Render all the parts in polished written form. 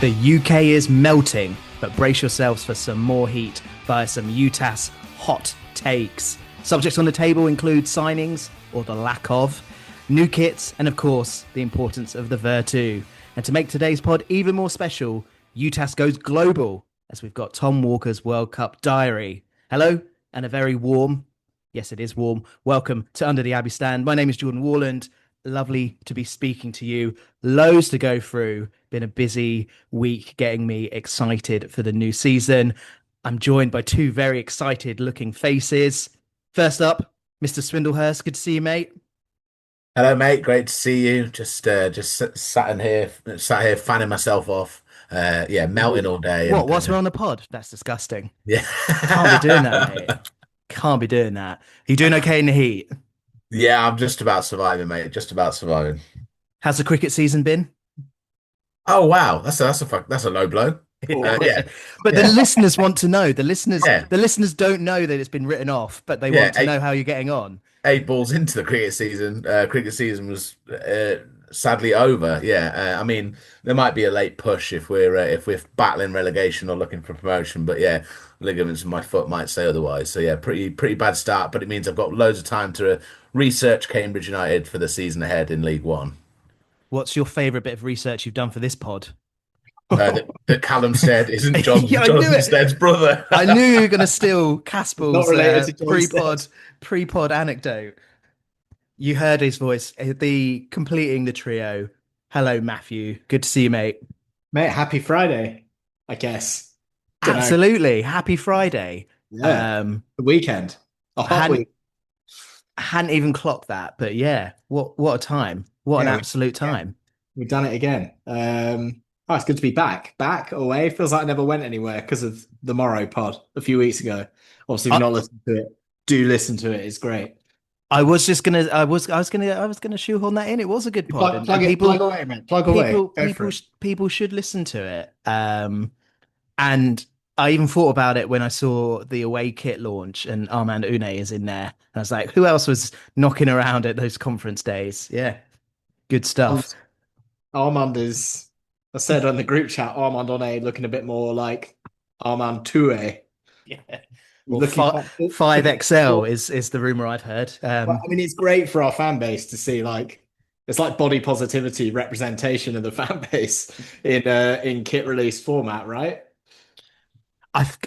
The UK is melting, but brace yourselves for some more heat via some UTAS hot takes. Subjects on the table include signings, or the lack of, new kits, and of course, the importance of the Vertu. And to make today's pod even more special, UTAS goes global, as we've got Tom Walker's World Cup diary. Hello, and a very warm, yes it is warm, welcome to Under the Abbey Stand. My name is Jordan Warland. Lovely to be speaking to you. Loads to go through. Been a busy week getting me excited for the new season. I'm joined by two very excited looking faces. First up, Mr. Swindlehurst. Good to see you, mate. Hello, mate. Great to see you. Sat here fanning myself off. Yeah, melting all day, What? and Whilst we're on the pod? That's disgusting. yeah, Can't be doing that, mate. Can't be doing that. Are you doing okay in the heat? yeah. I'm just about surviving, mate. Just about surviving. How's the cricket season been? Oh wow, that's a low blow. Yeah, But the yeah, listeners want to know. The listeners, yeah, the listeners don't know that it's been written off, but they yeah. want to know how you're getting on. Eight balls into the cricket season. Cricket season was sadly over. Yeah, I mean there might be a late push if we're battling relegation or looking for promotion, but yeah, ligaments in my foot might say otherwise. So yeah, pretty bad start. But it means I've got loads of time to research Cambridge United for the season ahead in League One. What's your favourite bit of research you've done for this pod? That Callum Stead isn't Yeah, I knew Jonathan it. Stead's brother. I knew you were going to steal Not Caspel's related to John Stead. pre-pod anecdote. You heard his voice, the completing the trio. Hello, Matthew. Good to see you, mate. Mate, happy Friday, I guess. Don't know. Absolutely. Happy Friday. Yeah, the weekend. A I hot hadn't, week. hadn't even clocked that, but yeah, what a time. What an Yeah, absolute yeah, time. we've done it again. Oh, it's good to be back. Back away. Feels like I never went anywhere because of the Morrow pod a few weeks ago. Obviously, if you've I, not listened to it, do listen to it. It's great. I was gonna shoehorn that in. It was a good pod, Plug and it, plug away, man. Plug away. Go for it. people should listen to it. And I even thought about it when I saw the away kit launch and Armand Une is in there. And I was like, who else was knocking around at those conference days? Yeah, good Um, stuff. Armand is, I said on the group chat, Armand on A looking a bit more like Armand 2A. Yeah. He's Well, looking quite five XL fit. is the rumor I've heard. Well, I mean, it's great for our fan base to see like it's like body positivity representation of the fan base in kit release format, right?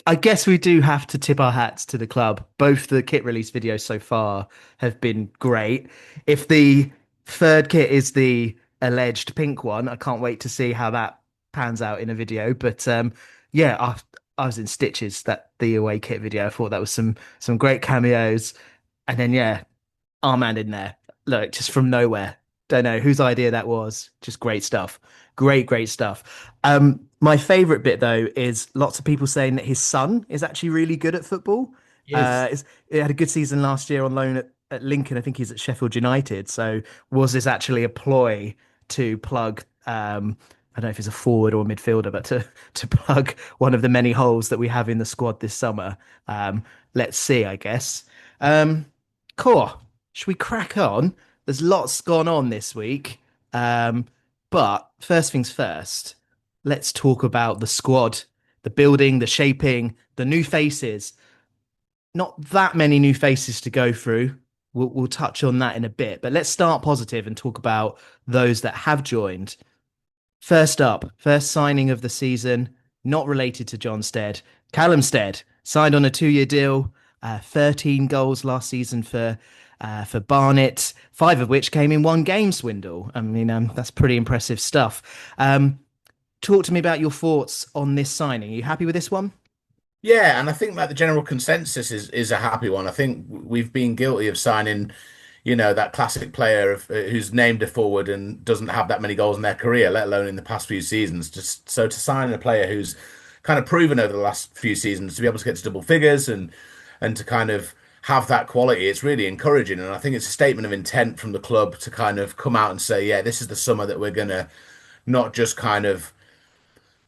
I guess we do have to tip our hats to the club. Both the kit release videos so far have been great. If the third kit is the alleged pink one, I can't wait to see how that pans out in a video. But yeah, I was in stitches that the away kit video. I thought that was some great cameos, and then yeah, Armand in there. Look, just from nowhere. Don't know whose idea that was. Just great stuff. Great stuff. My favorite bit though is lots of people saying that his son is actually really good at football. Yes. He had a good season last year on loan at Lincoln. I think he's at Sheffield United. So was this actually a ploy to plug I don't know if he's a forward or a midfielder, but to plug one of the many holes that we have in the squad this summer. Let's see, I guess. Cool. Should we crack on? There's lots gone on this week. But first things first, let's talk about the squad, the building, the shaping, the new faces. Not that many new faces to go through. We'll touch on that in a bit, but let's start positive and talk about those that have joined. First up, first signing of the season, not related to John Stead. Callum Stead signed on a 2-year deal, 13 goals last season for Barnet, 5 of which came in one game, Swindle. I mean, that's pretty impressive stuff. Talk to me about your thoughts on this signing. Are you happy with this one? Yeah, and I think that the general consensus is a happy one. I think we've been guilty of signing, that classic player who's named a forward and doesn't have that many goals in their career, let alone in the past few seasons. Just so to sign a player who's kind of proven over the last few seasons to be able to get to double figures and to kind of have that quality, it's really encouraging. And I think it's a statement of intent from the club to kind of come out and say, yeah, this is the summer that we're gonna not just kind of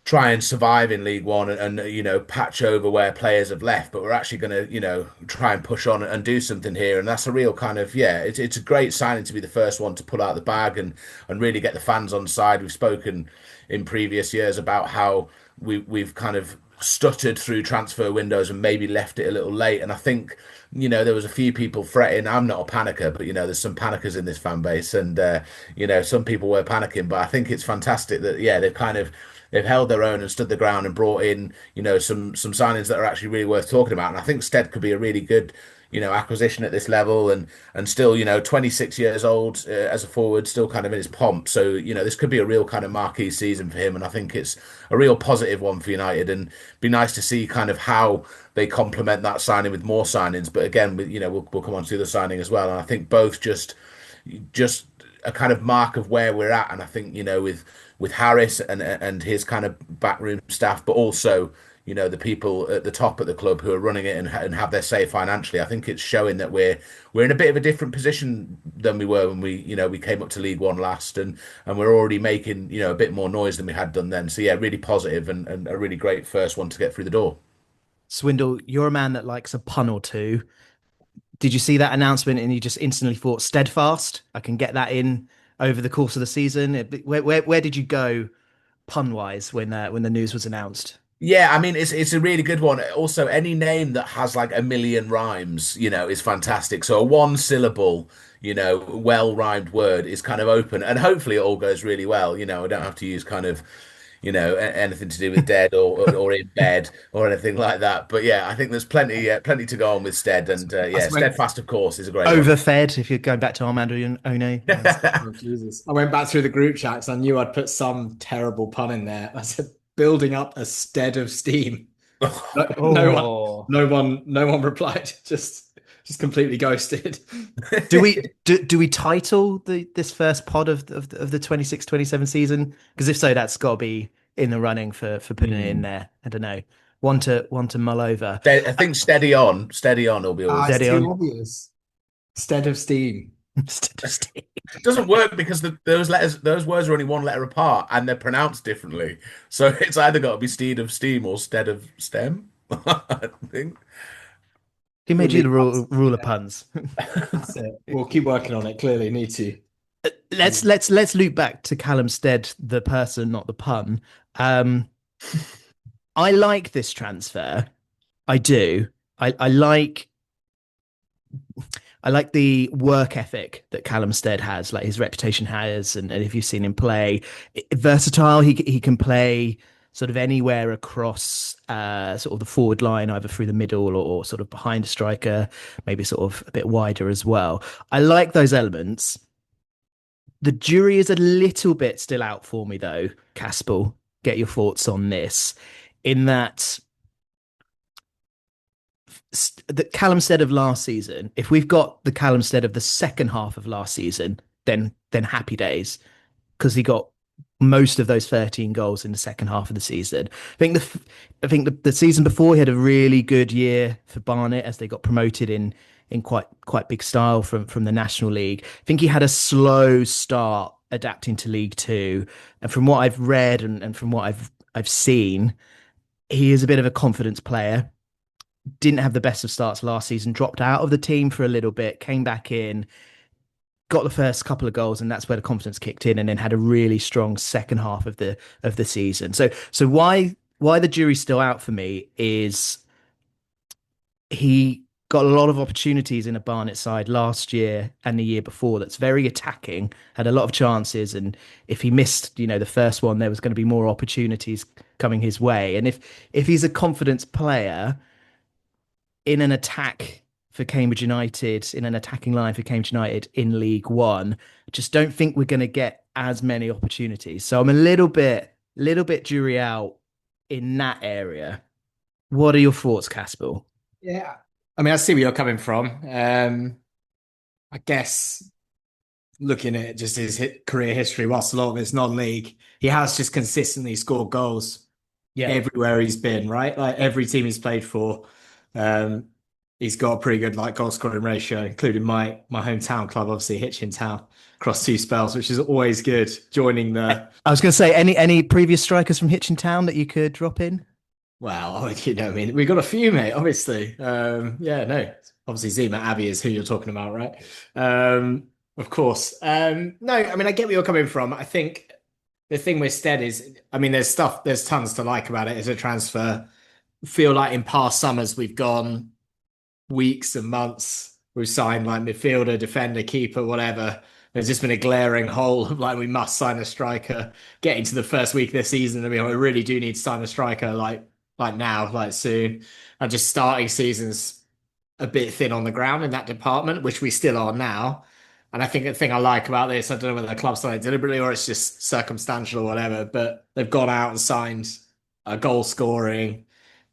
try and survive in League One and patch over where players have left, but we're actually going to try and push on and do something here. And that's a real kind of it's a great signing to be the first one to pull out the bag and really get the fans on side. We've spoken in previous years about how we've kind of stuttered through transfer windows and maybe left it a little late. And I think there was a few people fretting. I'm not a panicker, but there's some panickers in this fan base, and some people were panicking. But I think it's fantastic that they've held their own and stood the ground and brought in some signings that are actually really worth talking about. And I think Stead could be a really good acquisition at this level, and still 26 years old as a forward, still kind of in his pomp. So this could be a real kind of marquee season for him, and I think it's a real positive one for United, and be nice to see kind of how they complement that signing with more signings. But again, we'll come on to the signing as well, and I think both just a kind of mark of where we're at. And I think with Harris and his kind of backroom staff, but also the people at the top at the club who are running it and have their say financially. I think it's showing that we're in a bit of a different position than we were when we came up to League One last, and we're already making a bit more noise than we had done then. So yeah, really positive and a really great first one to get through the door. Swindle, you're a man that likes a pun or two. Did you see that announcement and you just instantly thought steadfast? I can get that in over the course of the season. Where did you go pun wise when the news was announced? Yeah, I mean it's a really good one. Also, any name that has like a million rhymes, is fantastic. So a one syllable, well rhymed word is kind of open, and hopefully it all goes really well. I don't have to use kind of, anything to do with dead or in bed or anything like that. But yeah, I think there's plenty to go on with Stead, and Steadfast, of course, is a great one. Overfed, if you're going back to Armando One. Oh, Jesus. I went back through the group chats. I knew I'd put some terrible pun in there. I said, building up a stead of steam. No, no one replied. Just completely ghosted. Do we title this first pod of the 26-27 season? Because if so, that's got to be in the running for putting it in there. I don't know. One to mull over. I think steady on will be always It's Steady too on. obvious. Stead of steam. It doesn't work because those words are only one letter apart and they're pronounced differently. So it's either got to be Steed of Steam or Stead of Stem, I think. Who made you the rule of puns? That's it. We'll keep working on it. Clearly, need to. Let's loop back to Callum Stead, the person, not the pun. I like this transfer. I do. I like the work ethic that Callum Stead has, like his reputation has, and if you've seen him play, versatile. He can play sort of anywhere across sort of the forward line, either through the middle or sort of behind a striker, maybe sort of a bit wider as well. I like those elements. The jury is a little bit still out for me though. Caspel, get your thoughts on this, in that the Callum Stead of last season, if we've got the Callum Stead of the second half of last season, then happy days, because he got most of those 13 goals in the second half of the season. I think the season before he had a really good year for Barnet as they got promoted in quite big style from the National League. I think he had a slow start adapting to League Two, and from what I've read and from what I've seen, he is a bit of a confidence player. Didn't have the best of starts last season, dropped out of the team for a little bit, came back in, got the first couple of goals, and that's where the confidence kicked in, and then had a really strong second half of the season. So why the jury's still out for me is he got a lot of opportunities in a Barnet side last year and the year before that's very attacking, had a lot of chances, and if he missed, the first one, there was going to be more opportunities coming his way. And if he's a confidence player in an attack for Cambridge United, in an attacking line for Cambridge United in League One, I just don't think we're going to get as many opportunities. So I'm a little bit jury out in that area. What are your thoughts, Caspel? Yeah, I mean, I see where you're coming from. I guess looking at just his career history, whilst a lot of it's non-league, he has just consistently scored goals everywhere he's been, right? Like every team he's played for. he's got a pretty good like goal scoring ratio, including my hometown club, obviously Hitchin Town, across 2 spells, which is always good. Joining the I was going to say, any previous strikers from Hitchin Town that you could drop in? well, I mean, we got a few, mate. Obviously, yeah, no, obviously Zima Abbey is who you're talking about, right? Of course. No, I mean, I get where you're coming from. I think the thing with Stead is, I mean, there's tons to like about it as a transfer. Feel like in past summers we've gone weeks and months. We've signed like midfielder, defender, keeper, whatever. There's just been a glaring hole of like we must sign a striker. Getting to the first week of the season, I mean, we really do need to sign a striker like now, like soon. And just starting seasons a bit thin on the ground in that department, which we still are now. And I think the thing I like about this, I don't know whether the club's done it deliberately or it's just circumstantial or whatever, but they've gone out and signed a goal scoring,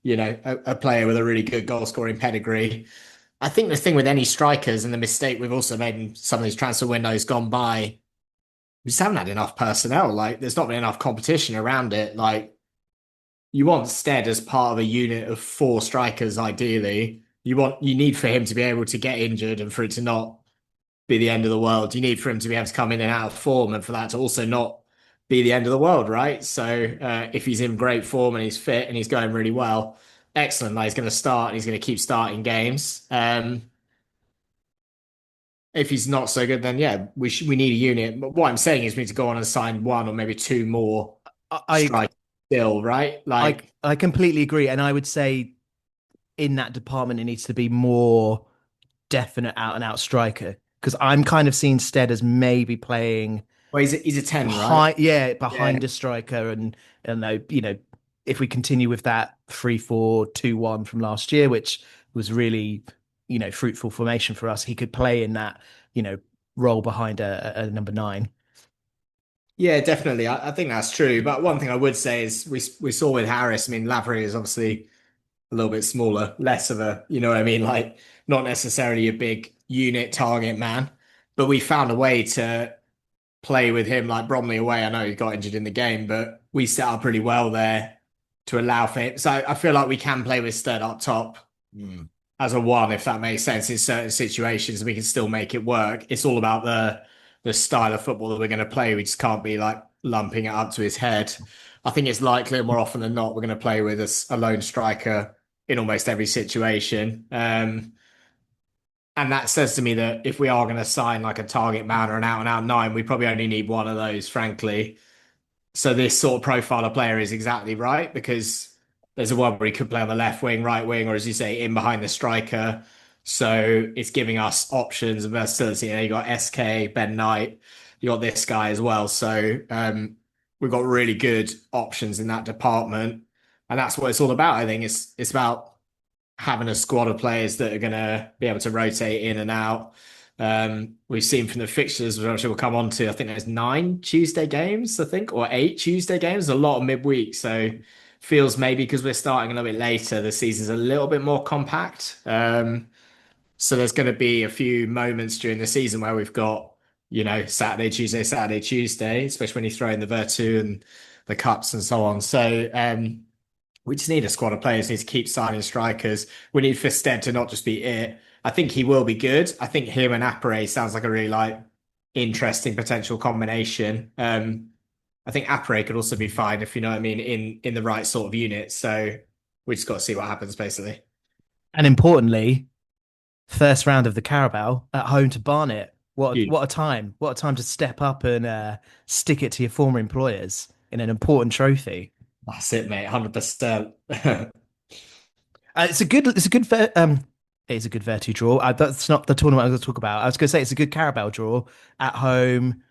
a player with a really good goal scoring pedigree. I think the thing with any strikers and the mistake we've also made in some of these transfer windows gone by, we just haven't had enough personnel. Like, there's not been enough competition around it. Like, you want Stead as part of a unit of 4 strikers, ideally. You need for him to be able to get injured and for it to not be the end of the world. You need for him to be able to come in and out of form and for that to also not be the end of the world, right? So if he's in great form and he's fit and he's going really well, excellent. Like, he's going to start and he's going to keep starting games. If he's not so good, then yeah, we need a unit. But what I'm saying is we need to go on and sign 1 or maybe 2 more I strikers still, right? Like, I completely agree, and I would say in that department it needs to be more definite out and out striker because I'm kind of seeing Stead as maybe playing well, he's a 10, right? behind, yeah, Yeah. behind a striker, and though if we continue with that 3-4-2-1 from last year, which was really fruitful formation for us, he could play in that role behind a number 9. Yeah, definitely. I think that's true. But one thing I would say is we saw with Harris. I mean, Lavry is obviously a little bit smaller, less of a, you know what I mean? Like, not necessarily a big unit target man, but we found a way to play with him like Bromley away. I know he got injured in the game, but we set up really well there to allow for it. So I feel like we can play with Sturd up top as a 1, if that makes sense, in certain situations. We can still make it work. It's all about the style of football that we're going to play. We just can't be like lumping it up to his head. I think it's likely more often than not we're going to play with a lone striker in almost every situation. And that says to me that if we are going to sign like a target man or an out and out 9, we probably only need 1 of those, frankly. So this sort of profile of player is exactly right because there's a one where he could play on the left wing, right wing, or as you say, in behind the striker. So it's giving us options and versatility. And you got SK, Ben Knight, you got this guy as well. So we've got really good options in that department. And that's what it's all about. I think it's about having a squad of players that are going to be able to rotate in and out. We've seen from the fixtures, which I'm sure we'll come on to, I think there's 9 Tuesday games, I think, or 8 Tuesday games, a lot of midweek. So feels maybe because we're starting a little bit later, the season's a little bit more compact. So there's going to be a few moments during the season where we've got, Saturday, Tuesday, especially when you throw in the Vertu and the cups and so on. So we just need a squad of players, need to keep signing strikers. We need for Stead to not just be it. I think he will be good. I think him and Apare sounds like a really interesting potential combination. I think Apare could also be fine if you know what I mean in the right sort of unit. So we just got to see what happens basically. And importantly, first round of the Carabao at home to Barnet. What a time! What a time to step up and stick it to your former employers in an important trophy. That's it, mate. 100%. It's a good it is a good Vertu draw. That's not the tournament I was going to talk about. I was going to say it's a good Carabao draw at home.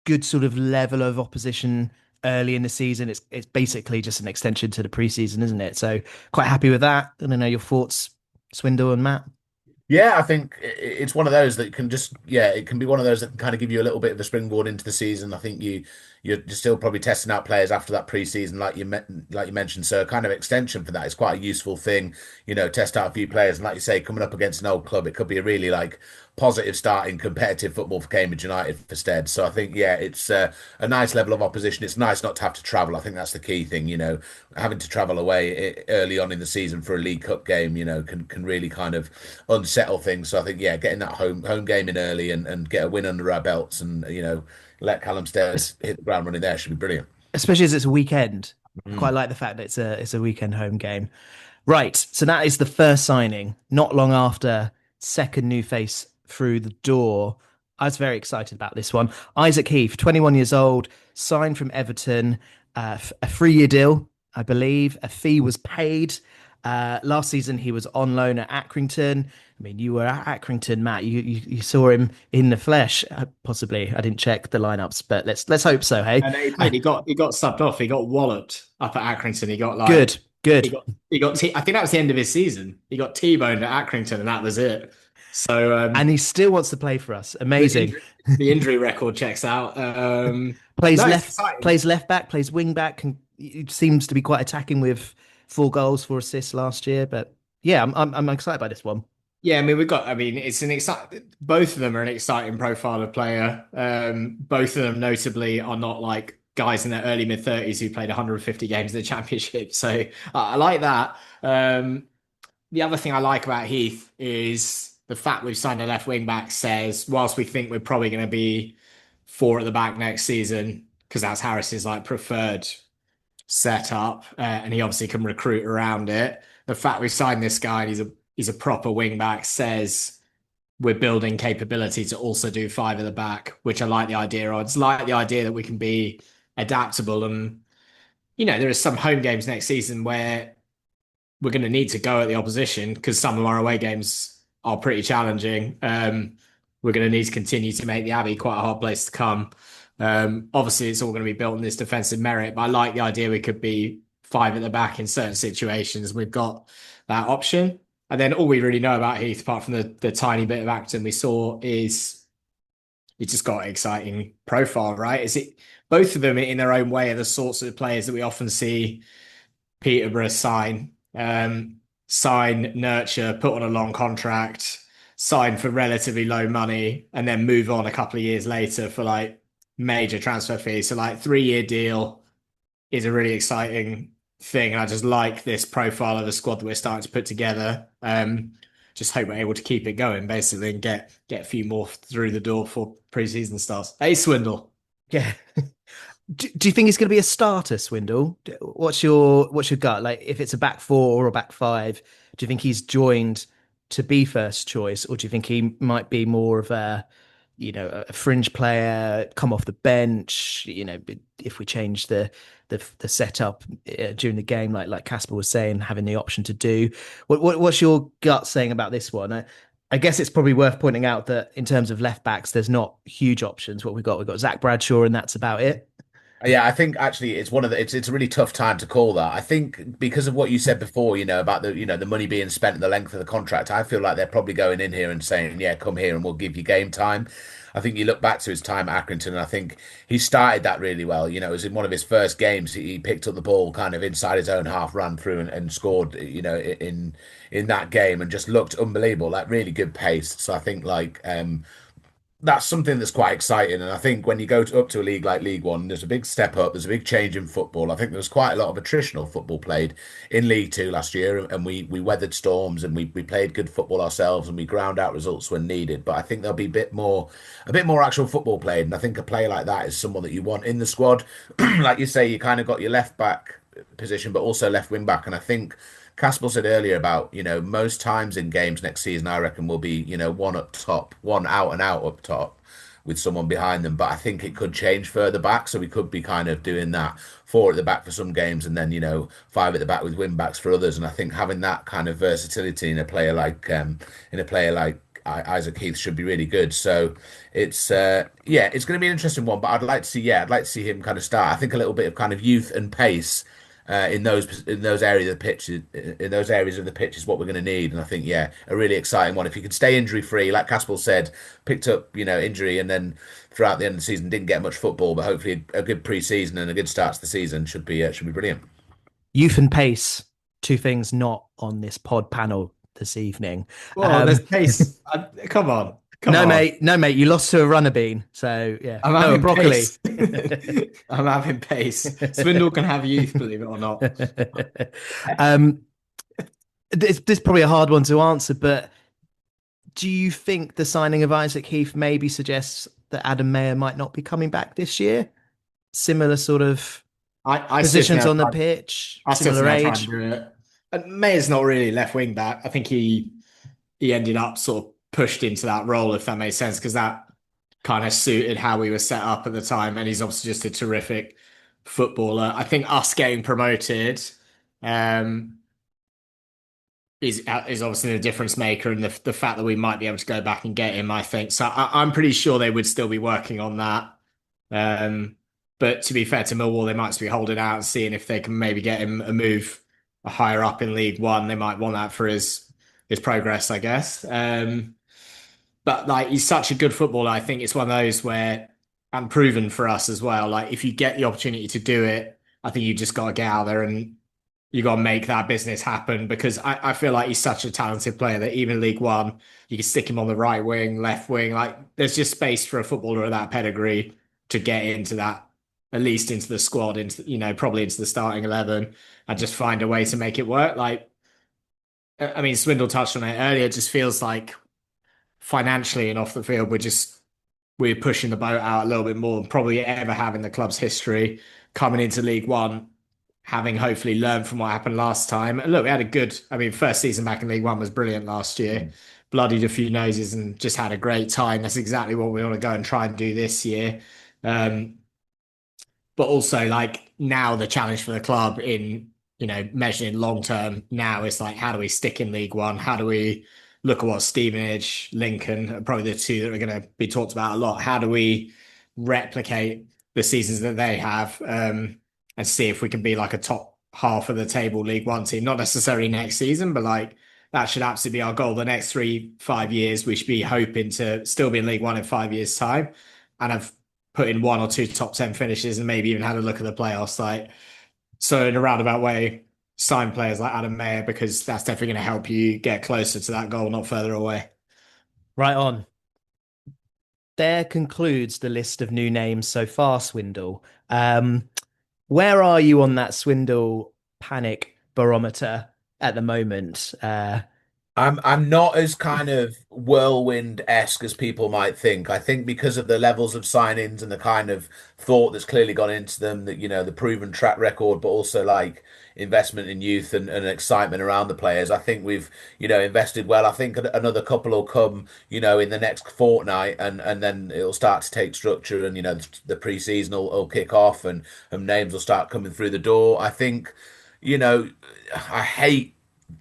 Good sort of level of opposition early in the season. It's basically just an extension to the preseason, isn't it? So quite happy with that. I don't know your thoughts, Swindle and Matt. Yeah, I think it's one of those that can just, yeah, it can be one of those that can kind of give you a little bit of a springboard into the season. I think you're still probably testing out players after that pre-season, like you mentioned. So a kind of extension for that is quite a useful thing, test out a few players. And like you say, coming up against an old club, it could be a really like positive start in competitive football for Cambridge United for Stead. So I think, yeah, it's a nice level of opposition. It's nice not to have to travel. I think that's the key thing, having to travel away early on in the season for a League Cup game, can really kind of unsettle things. So I think, yeah, getting that home game in early and get a win under our belts and, let Callum Stead Es- hit the ground running there should be brilliant. Especially as it's a weekend. I quite Mm. like the fact that it's a weekend home game. Right, so that is the first signing. Not long after, second new face through the door. I was very excited about this one. Isaac Heath, 21 years old, signed from Everton, a 3-year deal, I believe. A fee was paid. Last season, he was on loan at Accrington. I mean, you were at Accrington, Matt. You saw him in the flesh, possibly. I didn't check the lineups, but let's hope so. Hey, And he did. He got subbed off. He got walloped up at Accrington. He got like good, good. I think that was the end of his season. He got T-boned at Accrington, and that was it. So And he still wants to play for us. the Amazing. injury record checks out. Plays No, it's left, exciting. plays left back, plays wing back. He seems to be quite attacking with 4 goals, 4 assists last year. But yeah, I'm excited by this one. Yeah, I mean, we've got. I mean, it's an exciting. Both of them are an exciting profile of player. Both of them, notably, are not like guys in their early mid 30s who played 150 games in the championship. So I like that. The other thing I like about Heath is the fact we've signed a left wing back says, whilst we think we're probably going to be four at the back next season, because that's Harris's like preferred setup, and he obviously can recruit around it. The fact we've signed this guy and he's a proper wing back says we're building capability to also do five at the back, which I like the idea of. It's like the idea that we can be adaptable and there are some home games next season where we're going to need to go at the opposition because some of our away games are pretty challenging. We're going to need to continue to make the Abbey quite a hard place to come. Obviously, it's all going to be built on this defensive merit, but I like the idea we could be five at the back in certain situations. We've got that option. And then all we really know about Heath, apart from the tiny bit of acting we saw, is he's just got an exciting profile, right? Is it both of them in their own way are the sorts of players that we often see Peterborough sign, nurture, put on a long contract, sign for relatively low money, and then move on a couple of years later for like major transfer fees. So like 3-year deal is a really exciting thing. And I just like this profile of the squad that we're starting to put together. Just hope we're able to keep it going basically and get a few more through the door for pre-season starts. Hey, Swindle. Yeah. Do you think he's going to be a starter, Swindle? What's your gut? Like, if it's a back four or a back five, do you think he's joined to be first choice, or do you think he might be more of a fringe player, come off the bench? If we change the setup during the game, like Casper was saying, having the option to do. What's your gut saying about this one? I guess it's probably worth pointing out that in terms of left backs, there's not huge options. What we've got Zach Bradshaw, and that's about it. Yeah, I think actually it's a really tough time to call that. I think because of what you said before, about the money being spent and the length of the contract, I feel like they're probably going in here and saying, yeah, come here and we'll give you game time. I think you look back to his time at Accrington, and I think he started that really well. It was in one of his first games, he picked up the ball kind of inside his own half, ran through and scored, in that game and just looked unbelievable, like really good pace. So I think that's something that's quite exciting. And I think when you go up to a league like League One, there's a big step up, there's a big change in football. I think there was quite a lot of attritional football played in League Two last year, and we weathered storms and we played good football ourselves and we ground out results when needed. But I think there'll be a bit more actual football played. And I think a player like that is someone that you want in the squad. Like you say, you kind of got your left back position, but also left wing back. And I think Caspel said earlier about, most times in games next season, I reckon will be, one up top, one out and out up top with someone behind them. But I think it could change further back. So we could be kind of doing that four at the back for some games and then, five at the back with wing backs for others. And I think having that kind of versatility in a player like Isaac Heath should be really good. So it's going to be an interesting one, but I'd like to see him kind of start. I think a little bit of kind of youth and pace in those areas of the pitch, in those areas of the pitch is what we're going to need. And I think, yeah, a really exciting one. If he can stay injury free, like Caspel said, picked up, injury and then throughout the end of the season didn't get much football, but hopefully a good pre-season and a good start to the season should be brilliant. Youth and pace, two things not on this pod panel this evening. Well, there's pace. Come on. Come no, on. mate. No, mate. You lost to a runner bean. So, yeah. I'm No, a having broccoli. pace. I'm having pace. Swindle can have youth, believe it or not. This is probably a hard one to answer, but do you think the signing of Isaac Heath maybe suggests that Adam Mayer might not be coming back this year? Similar sort of I positions on the pitch, I still similar think they're trying age. to do it. And Mayer's not really left wing back. I think he ended up sort of pushed into that role, if that makes sense, because that kind of suited how we were set up at the time. And he's obviously just a terrific footballer. I think us getting promoted is obviously the difference maker, and the fact that we might be able to go back and get him, I think. So I'm pretty sure they would still be working on that. But to be fair to Millwall, they might be holding out and seeing if they can maybe get him a move higher up in League One. They might want that for his progress, I guess. But like, he's such a good footballer. I think it's one of those where, and proven for us as well, like if you get the opportunity to do it, I think you just got to get out there and you got to make that business happen, because I feel like he's such a talented player that even League One, you can stick him on the right wing, left wing. Like there's just space for a footballer of that pedigree to get into that, at least into the squad, probably into the starting 11 and just find a way to make it work. Like, I mean, Swindle touched on it earlier. It just feels like financially and off the field, we're pushing the boat out a little bit more than probably ever have in the club's history, coming into League One, having hopefully learned from what happened last time. And look, we had first season back in League One was brilliant last year. Bloodied a few noses and just had a great time. That's exactly what we want to go and try and do this year. But also, like, now the challenge for the club in, measuring long term now is like, how do we stick in League One? How do we look at what Stevenage, Lincoln are probably the two that are going to be talked about a lot? How do we replicate the seasons that they have, and see if we can be like a top half of the table League One team? Not necessarily next season, but like that should absolutely be our goal. The next 3-5 years, we should be hoping to still be in League One in 5 years' time, and have put in 1 or 2 top 10 finishes and maybe even had a look at the playoffs. Like, so in a roundabout way, sign players like Adam Mayer, because that's definitely going to help you get closer to that goal, not further away. Right on. There concludes the list of new names so far, Swindle. Where are you on that Swindle panic barometer at the moment? I'm not as kind of whirlwind-esque as people might think. I think because of the levels of signings and the kind of thought that's clearly gone into them, that, the proven track record, but also like investment in youth and excitement around the players. I think we've, invested well. I think another couple will come, in the next fortnight, and then it'll start to take structure, and, the pre-season will kick off, and names will start coming through the door. I think, I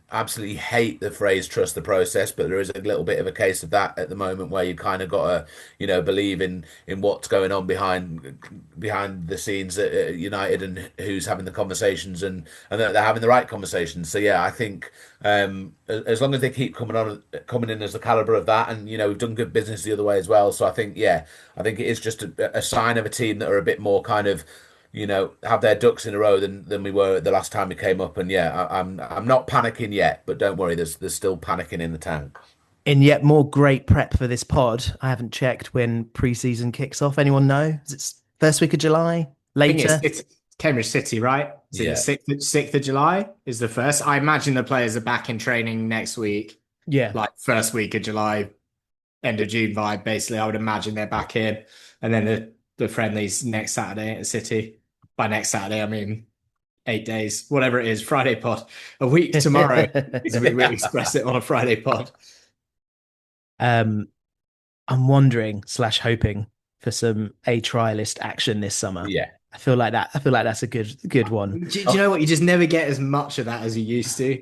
absolutely hate the phrase trust the process, but there is a little bit of a case of that at the moment, where you kind of got to believe in what's going on behind the scenes at United, and who's having the conversations, and that they're having the right conversations. So yeah, I think as long as they keep coming in as the caliber of that, and we've done good business the other way as well. So I think it is just a sign of a team that are a bit more kind of have their ducks in a row than we were the last time we came up. And I'm not panicking yet, but don't worry, there's still panicking in the tank. In yet more great prep for this pod, I haven't checked when pre-season kicks off. Anyone know? Is it first week of July? Later? It's Cambridge City, right? So Yeah. the 6th of July is the first. I imagine the players are back in training next week. Yeah. Like first week of July, end of June vibe, basically. I would imagine they're back in. And then the friendlies next Saturday at City. By next Saturday, I mean 8 days, whatever it is, Friday pod. A week tomorrow. we express it on a Friday pod. I'm wondering / hoping for some trialist action this summer. Yeah. I feel like that's a good one. Do you know what? You just never get as much of that as you used to.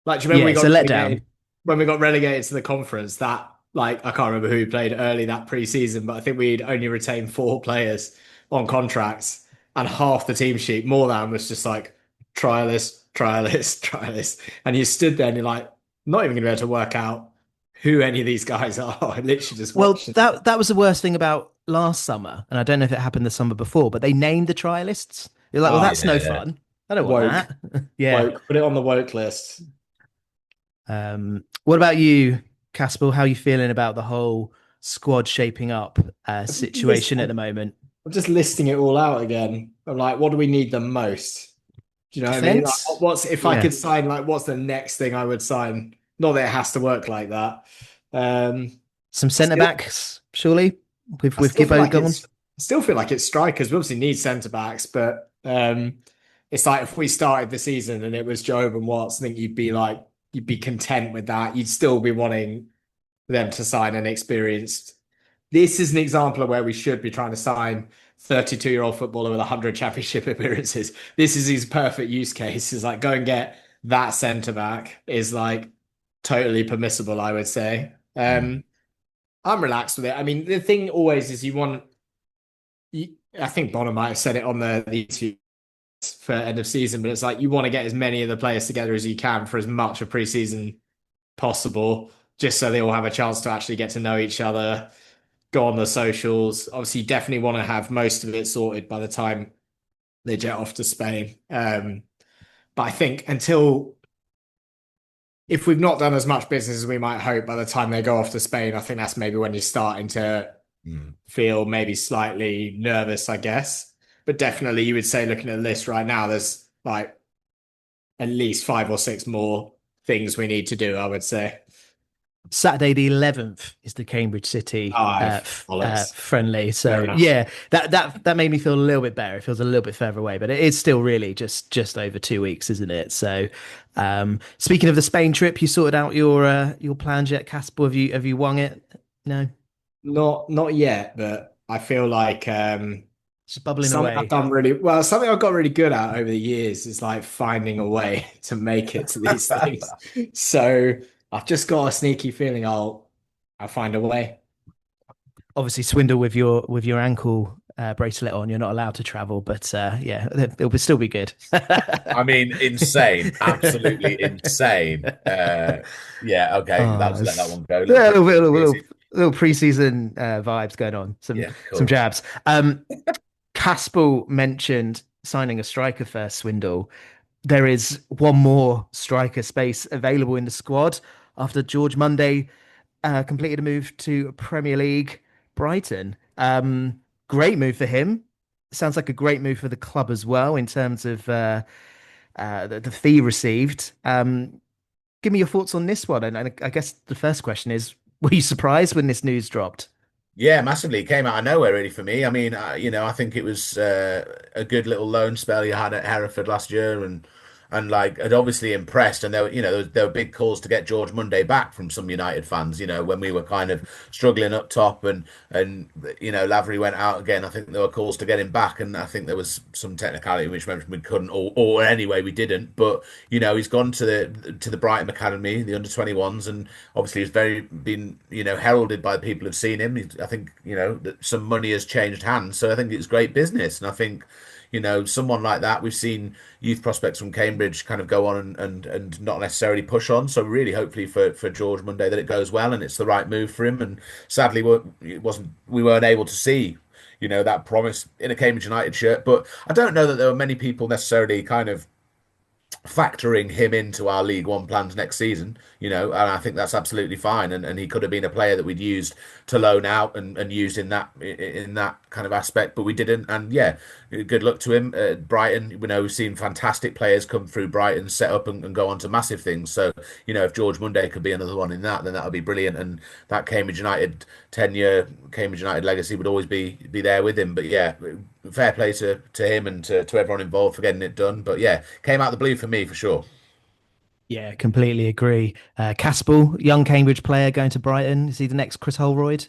Like, do you remember it's a letdown. When we got relegated to the conference? That, like, I can't remember who played early that pre-season, but I think we'd only retained 4 players on contracts, and half the team sheet, more than, was just like, trialist. And you stood there and you're like, not even going to be able to work out who any of these guys are. I literally just Well, watched. that was the worst thing about last summer, and I don't know if it happened the summer before, but they named the trialists. You're like, well, Oh, that's no Yeah. fun. I don't want woke, that. Yeah. woke, put it on the woke list. What about you, Caspel? How are you feeling about the whole squad shaping up I'm just, list- situation at the moment? I'm just listing it all out again. I'm like, what do we need the most? Do you know what I mean? Like, Defense? what's if I Yeah. could sign, like, what's the next thing I would sign? Not that it has to work like that. Um, Some I centre still, backs, surely, I with still feel Gibbo like gone. I still feel like it's strikers. We obviously need centre backs, but it's like if we started the season and it was Job and Watts, I think you'd be content with that. You'd still be wanting them to sign an experienced. This is an example of where we should be trying to sign 32-year-old footballer with 100 championship appearances. This is his perfect use case. Is like go and get that centre back is like totally permissible, I would say. Mm. I'm relaxed with it. I mean, the thing always is you want. I think Bonner might have said it on the interview for end of season, but it's like you want to get as many of the players together as you can for as much of preseason possible, just so they all have a chance to actually get to know each other, go on the socials. Obviously, you definitely want to have most of it sorted by the time they jet off to Spain. But I think until if we've not done as much business as we might hope by the time they go off to Spain, I think that's maybe when you're starting to Mm. feel maybe slightly nervous, I guess. But definitely, you would say looking at the list right now, there's like at least five or six more things we need to do, I would say. Saturday the 11th is the Cambridge City Oh, bollocks. friendly. Fair So enough. yeah, that made me feel a little bit better. It feels a little bit further away, but it is still really just over 2 weeks, isn't it? So speaking of the Spain trip, you sorted out your plans yet, Casper? Have you wung it? No, Not yet, but I feel like just bubbling something I've away. done really well, something I've got really good at over the years is like finding a way to make it to these things. So I've just got a sneaky feeling I'll find a way. Obviously, swindle with your ankle bracelet on. You're not allowed to travel, but yeah, it'll still be good. I mean, insane, absolutely insane. Yeah, okay, Oh, let's let that one go. yeah, a little bit, a Crazy. little preseason vibes going on. Yeah, of Some course. jabs. Caspel mentioned signing a striker first, Swindle. There is one more striker space available in the squad after George Monday completed a move to Premier League Brighton. Great move for him. Sounds like a great move for the club as well in terms of the fee received. Give me your thoughts on this one. And I guess the first question is, were you surprised when this news dropped? Yeah, massively. It came out of nowhere, really, for me. I mean, I think it was a good little loan spell he had at Hereford last year, and like had obviously impressed. And there were big calls to get George Monday back from some United fans. When we were kind of struggling up top, and Lavery went out again. I think there were calls to get him back, and I think there was some technicality which meant we couldn't, or anyway we didn't. But he's gone to the Brighton Academy, the under 21s, and obviously he's very been heralded by the people who've seen him. I think that some money has changed hands, so I think it's great business, and I think someone like that, we've seen youth prospects from Cambridge kind of go on and not necessarily push on. So really, hopefully for George Monday that it goes well and it's the right move for him. And sadly, we weren't able to see that promise in a Cambridge United shirt. But I don't know that there were many people necessarily kind of factoring him into our League One plans next season, and I think that's absolutely fine. And he could have been a player that we'd used to loan out and used in that kind of aspect, but we didn't. And yeah, good luck to him. Brighton, we've seen fantastic players come through Brighton, set up and go on to massive things. So if George Monday could be another one in that, then that would be brilliant. And that Cambridge United tenure, Cambridge United legacy would always be there with him. But yeah, fair play to him and to everyone involved for getting it done. But yeah, came out the blue for me for sure. Yeah, completely agree. Caspel, young Cambridge player going to Brighton. Is he the next Chris Holroyd?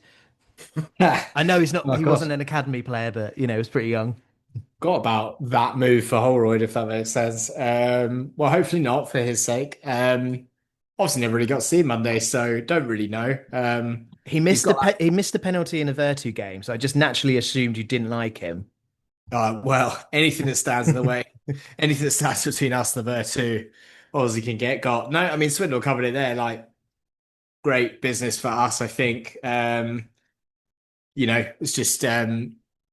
I know he's not. Oh He God, wasn't an academy player, but he was pretty young. got about that move for Holroyd, if that makes sense. Well, hopefully not for his sake. Obviously never really got to see him Monday, so don't really know. He's got that. He missed the penalty in a Vertu game, so I just naturally assumed you didn't like him. Well, anything that stands in the way anything that starts between us and the Vertu, Aussie can get got. No, I mean Swindle covered it there. Like great business for us, I think. It's just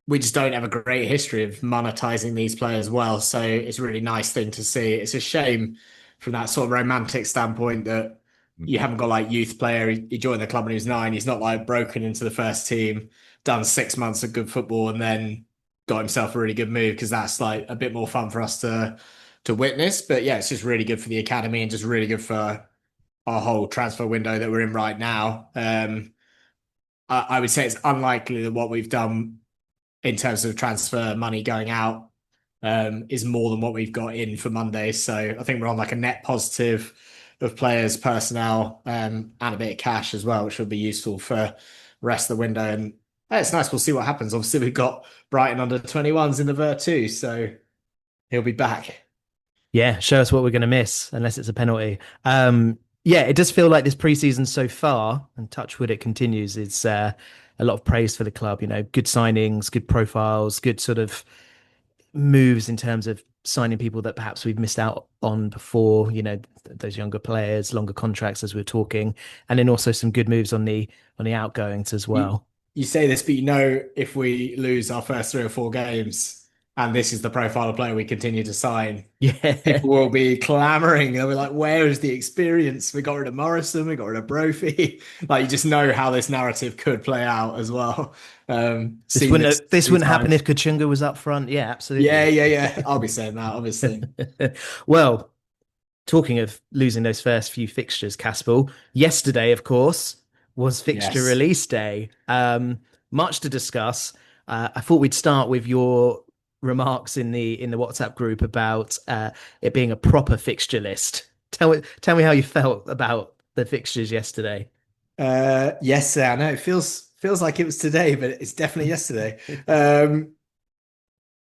we just don't have a great history of monetizing these players well. So it's a really nice thing to see. It's a shame from that sort of romantic standpoint that you haven't got like youth player. He joined the club when he was 9. He's not like broken into the first team, done 6 months of good football, and then got himself a really good move because that's like a bit more fun for us to witness. But yeah, it's just really good for the academy and just really good for our whole transfer window that we're in right now. I would say it's unlikely that what we've done in terms of transfer money going out is more than what we've got in for Monday. So I think we're on like a net positive of players, personnel, and a bit of cash as well, which will be useful for the rest of the window. And it's nice. We'll see what happens. Obviously, we've got Brighton under 21s in the Vertu, so he'll be back. Yeah, show us what we're going to miss, unless it's a penalty. Yeah, it does feel like this preseason so far, and touch wood, it continues. It's a lot of praise for the club. Good signings, good profiles, good sort of moves in terms of signing people that perhaps we've missed out on before. Those younger players, longer contracts, as we're talking, and then also some good moves on the outgoings as You, well. you say this, but if we lose our first 3 or 4 games, and this is the profile of player we continue to sign, Yeah. people will be clamoring. They'll be like, where is the experience? We got rid of Morrison, we got rid of Brophy. Like you just know how this narrative could play out as well. This Seen this wouldn't this many wouldn't happen times. if Kachunga was up front. Yeah, Yeah, absolutely. yeah, yeah. I'll be saying that, obviously. Well, talking of losing those first few fixtures, Caspel, yesterday, of course, was fixture Yes. release day. Much to discuss. I thought we'd start with your remarks in the WhatsApp group about it being a proper fixture list. Tell me how you felt about the fixtures yesterday. Yes, I know it feels like it was today, but it's definitely yesterday. Um,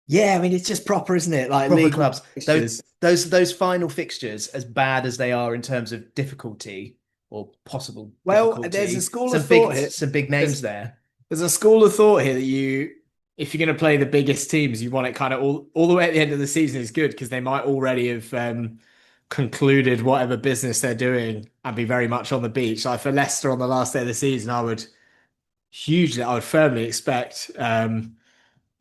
yeah, I mean it's just proper, isn't it? Like Proper League One clubs. Those fixtures. those final fixtures, as bad as they are in terms of difficulty or possible Well, there's a difficulty, school of some big thought here. some big names There's there. there's a school of thought here that if you're going to play the biggest teams, you want it kind of all the way at the end of the season is good because they might already have concluded whatever business they're doing and be very much on the beach. Like for Leicester on the last day of the season, I would firmly expect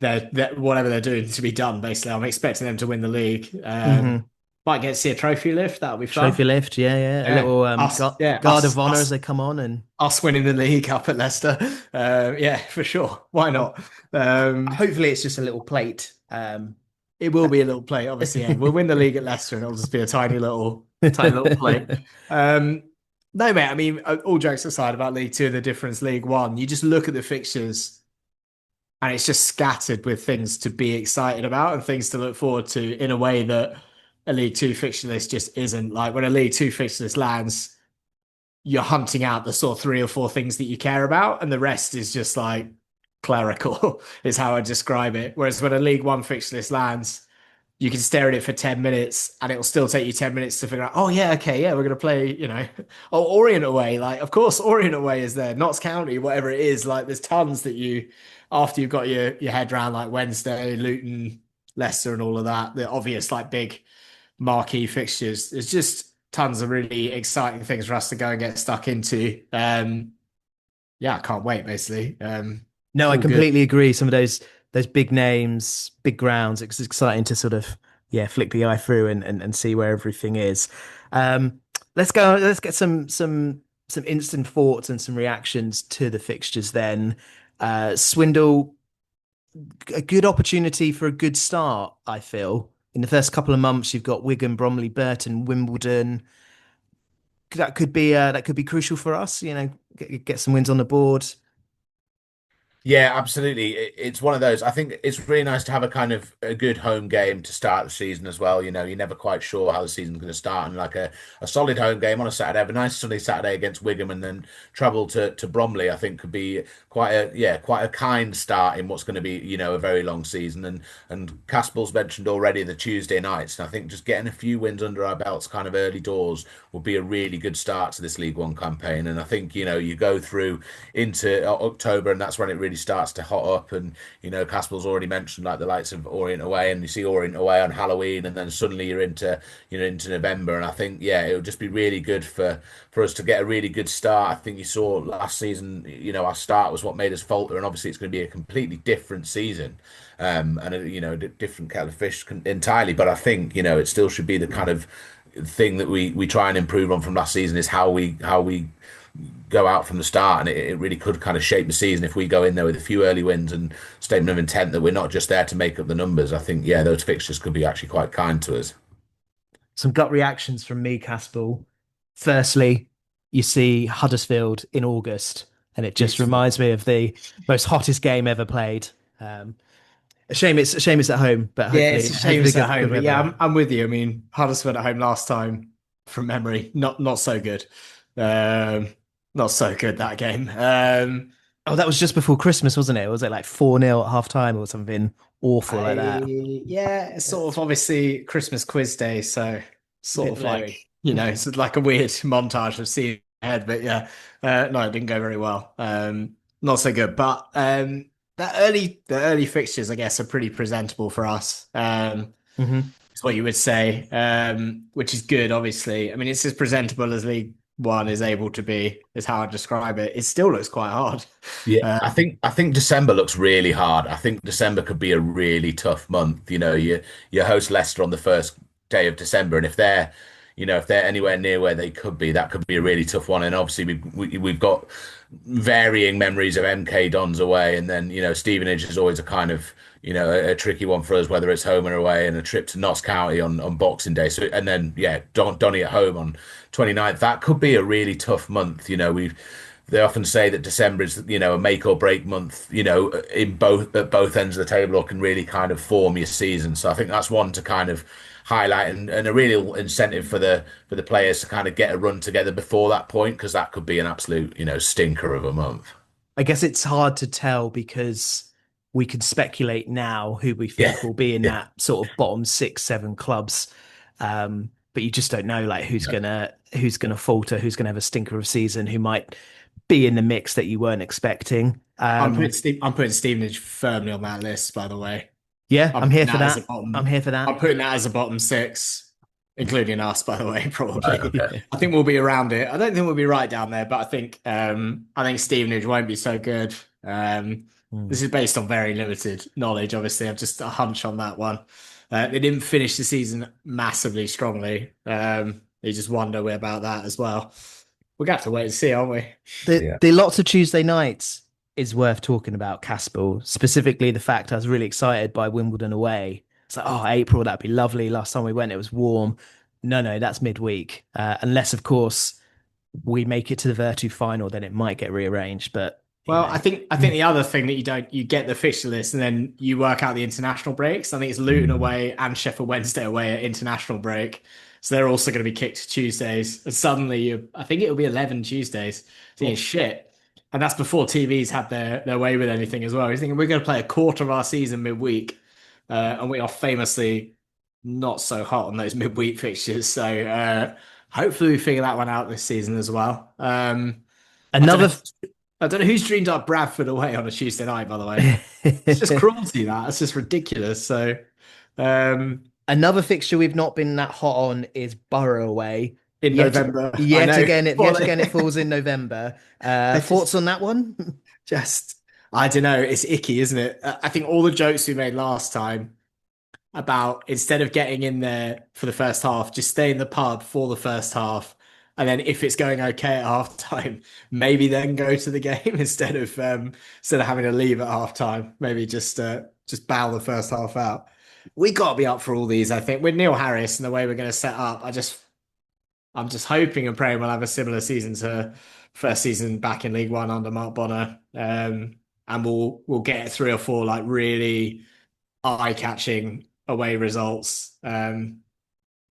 whatever they're doing to be done. Basically, I'm expecting them to win the league. Hmm. Might get to see a trophy lift. That'll be fun. Trophy lift, yeah, yeah. A Yeah, little us, yeah, guard of honor as they come on, and us winning the league up at Leicester. Yeah, for sure. Why not? Um, hopefully it's just a little plate. it will be a little play, obviously. Yeah, we'll win the league at Leicester, and it'll just be a tiny little play. Um, no, mate. I mean, all jokes aside about League Two, the difference League One. You just look at the fixtures, and it's just scattered with things to be excited about and things to look forward to in a way that a League Two fixture list just isn't. Like when a League Two fixture list lands, you're hunting out the sort of 3 or 4 things that you care about, and the rest is just like clerical, is how I describe it. Whereas when a League One fixture list lands, you can stare at it for 10 minutes and it'll still take you 10 minutes to figure out, oh, yeah, okay, yeah, we're going to play, oh, Orient away. Like, of course, Orient away is there, Notts County, whatever it is. Like, there's tons that after you've got your head around, like Wednesday, Luton, Leicester, and all of that, the obvious, like, big marquee fixtures. There's just tons of really exciting things for us to go and get stuck into. Yeah, I can't wait, basically. No, I All good. completely agree. Some of those big names, big grounds. It's exciting to sort of flick the eye through and see where everything is. Um, let's go. Let's get some instant thoughts and some reactions to the fixtures. Then, Swindle, a good opportunity for a good start. I feel in the first couple of months, you've got Wigan, Bromley, Burton, Wimbledon. That could be crucial for us. Get some wins on the board. Yeah, absolutely. It's one of those. I think it's really nice to have a kind of a good home game to start the season as well. You're never quite sure how the season's going to start, and like a solid home game on a Saturday, have a nice sunny Saturday against Wigan, and then travel to Bromley. I think could be quite a kind start in what's going to be a very long season. And Caspel's mentioned already the Tuesday nights, and I think just getting a few wins under our belts, kind of early doors, will be a really good start to this League One campaign. And I think you go through into October, and that's when it really really starts to hot up. And Caspel's already mentioned like the likes of Orient away, and you see Orient away on Halloween, and then suddenly you're into November. And I think it would just be really good for us to get a really good start. I think you saw last season, our start was what made us falter, and obviously it's going to be a completely different season, and a different kettle of fish entirely. But I think it still should be the kind of thing that we try and improve on from last season is how we go out from the start, and it really could kind of shape the season if we go in there with a few early wins and statement of intent that we're not just there to make up the numbers. I think those fixtures could be actually quite kind to us. Some gut reactions from me, Caspel. Firstly, you see Huddersfield in August, and it just reminds me of the most hottest game ever played. A shame it's at home, but hopefully, it's a shame it's at home. But weather. I'm with you. I mean, Huddersfield at home last time, from memory, not so good. Not so good that game. Oh, that was just before Christmas, wasn't it? Was it like 4-0 at half time or something awful like that? Yeah, it's sort of obviously Christmas quiz day, so sort of like Very. it's like a weird montage of seeing ahead. But no, it didn't go very well. Not so good. But the early fixtures, I guess, are pretty presentable for us. It's what you would say, which is good. Obviously, I mean, it's as presentable as League One is able to be, is how I describe it. It still looks quite hard. Yeah, I think December looks really hard. I think December could be a really tough month. You host Leicester on the first day of December, and if they're anywhere near where they could be, that could be a really tough one. And obviously we've got varying memories of MK Dons away, and then Stevenage is always a kind of a tricky one for us, whether it's home or away, and a trip to Notts County on Boxing Day. So and then Donny at home on 29th. That could be a really tough month. They often say that December is a make or break month. In at both ends of the table, or can really kind of form your season. So I think that's one to kind of highlight, and a real incentive for the players to kind of get a run together before that point, because that could be an absolute stinker of a month. I guess it's hard to tell because we can speculate now who we think will be in that sort of bottom 6-7 clubs, but you just don't know like who's gonna falter, who's gonna have a stinker of season, who might be in the mix that you weren't expecting. I'm putting Stevenage firmly on that list, by the way. Yeah, I'm here for that. I'm here for that. I'm putting that as a bottom 6, including us, by the way, probably. Okay. I think we'll be around it. I don't think we'll be right down there, but I think Stevenage won't be so good. This is based on very limited knowledge, obviously. I've just a hunch on that one. They didn't finish the season massively strongly. You just wonder about that as well. We're going to have to wait and see, aren't we? The lots of Tuesday nights is worth talking about, Caspel. Specifically, the fact I was really excited by Wimbledon away. It's like, April, that'd be lovely. Last time we went, it was warm. No, that's midweek. Unless, of course, we make it to the Vertu final, then it might get rearranged. But I think the other thing that you get the fixture list and then you work out the international breaks. I think it's Luton away and Sheffield Wednesday away at international break. So they're also going to be kicked Tuesdays. And suddenly I think it'll be 11 Tuesdays. Thinking, shit. And that's before TV's had their way with anything as well. You're thinking we're going to play a quarter of our season midweek. And we are famously not so hot on those midweek fixtures. So hopefully we figure that one out this season as well. I don't know who's dreamed up Bradford away on a Tuesday night, by the way. It's just cruelty, that. It's just ridiculous. So another fixture we've not been that hot on is Borough away. In November. Yet again, it falls in November. Thoughts on that one? I don't know. It's icky, isn't it? I think all the jokes we made last time about instead of getting in there for the first half, just stay in the pub for the first half. And then if it's going okay at half time, maybe then go to the game instead of having to leave at half time. Maybe just bow the first half out. We got to be up for all these, I think. With Neil Harris and the way we're going to set up, I'm just hoping and praying we'll have a similar season to first season back in League One under Mark Bonner. And we'll get 3 or 4 like really eye-catching away results,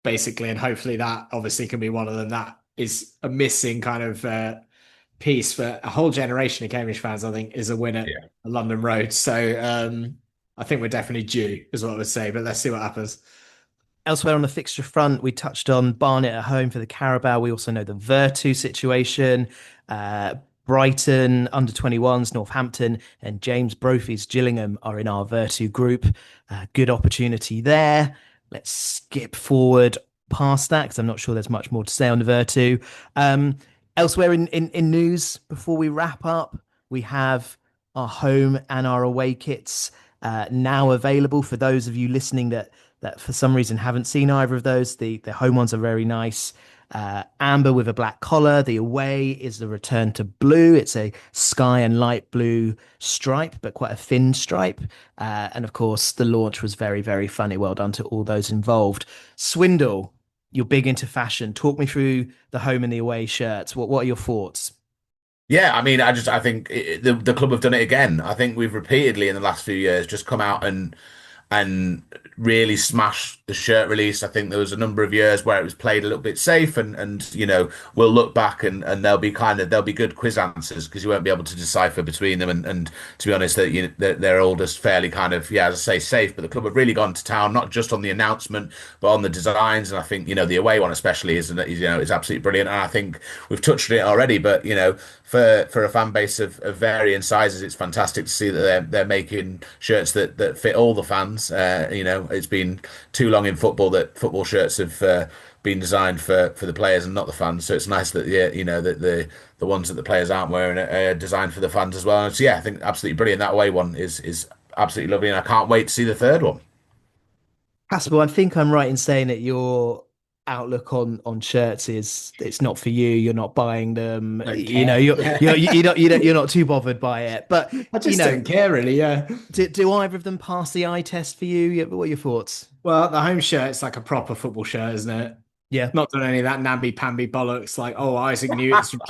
basically. And hopefully that obviously can be one of them. That is a missing kind of piece for a whole generation of Cambridge fans, I think, is a win at London Road. So I think we're definitely due, is what I would say. But let's see what happens. Elsewhere on the fixture front, we touched on Barnet at home for the Carabao. We also know the Vertu situation. Brighton, under-21s, Northampton, and James Brophy's Gillingham are in our Vertu group. Good opportunity there. Let's skip forward past that because I'm not sure there's much more to say on the Vertu. Elsewhere in news, before we wrap up, we have our home and our away kits now available for those of you listening that for some reason haven't seen either of those. The home ones are very nice. Amber with a black collar. The away is the return to blue. It's a sky and light blue stripe, but quite a thin stripe. And of course, the launch was very, very funny. Well done to all those involved. Swindle, you're big into fashion. Talk me through the home and the away shirts. What are your thoughts? Yeah, I mean, I think the club have done it again. I think we've repeatedly in the last few years just come out and really smash the shirt release. I think there was a number of years where it was played a little bit safe, and we'll look back and there'll be good quiz answers because you won't be able to decipher between them. And to be honest, they're all just fairly kind of, yeah, as I say, safe. But the club have really gone to town, not just on the announcement, but on the designs. And I think the away one especially is absolutely brilliant. And I think we've touched on it already, but for a fan base of varying sizes, it's fantastic to see that they're making shirts that fit all the fans. It's been too long in football that football shirts have been designed for the players and not the fans. So it's nice that that the ones that the players aren't wearing are designed for the fans as well. And so yeah, I think absolutely brilliant. That away one is absolutely lovely, and I can't wait to see the third one. Possible. I think I'm right in saying that your outlook on shirts is it's not for you. You're not buying them. You're not too bothered by it. But I just don't care really. Yeah. Do either of them pass the eye test for you? Yeah, what are your thoughts? Well, the home shirt's like a proper football shirt, isn't it? Yeah. Not done any of that namby-pamby bollocks like, oh, Isaac Newton's from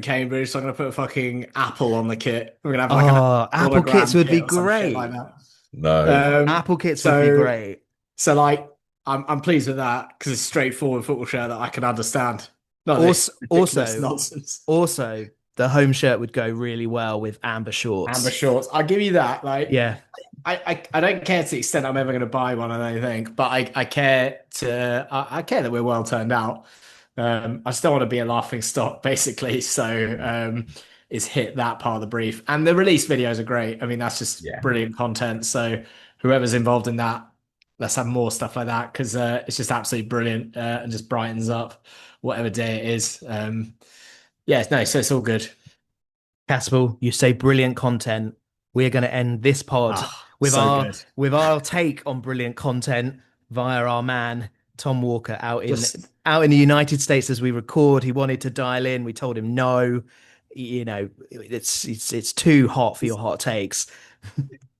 Cambridge, so I'm gonna put a fucking apple on the kit. We're gonna have like apple kits would be great. Like that. No, apple kits would be great. So like, I'm pleased with that because it's a straightforward football shirt that I can understand. Nonsense. Also, the home shirt would go really well with amber shorts. I'll give you that. Like, yeah. I don't care to the extent I'm ever going to buy one, I don't think, but I care that we're well turned out. I still want to be a laughing stock, basically. So it's hit that part of the brief, and the release videos are great. I mean, that's just brilliant content. So whoever's involved in that, let's have more stuff like that because it's just absolutely brilliant and just brightens up whatever day it is. So it's all good. Caspel, you say brilliant content. We're going to end this pod with our take on brilliant content via our man Tom Walker out in the United States as we record. He wanted to dial in. We told him no. It's too hot for your hot takes.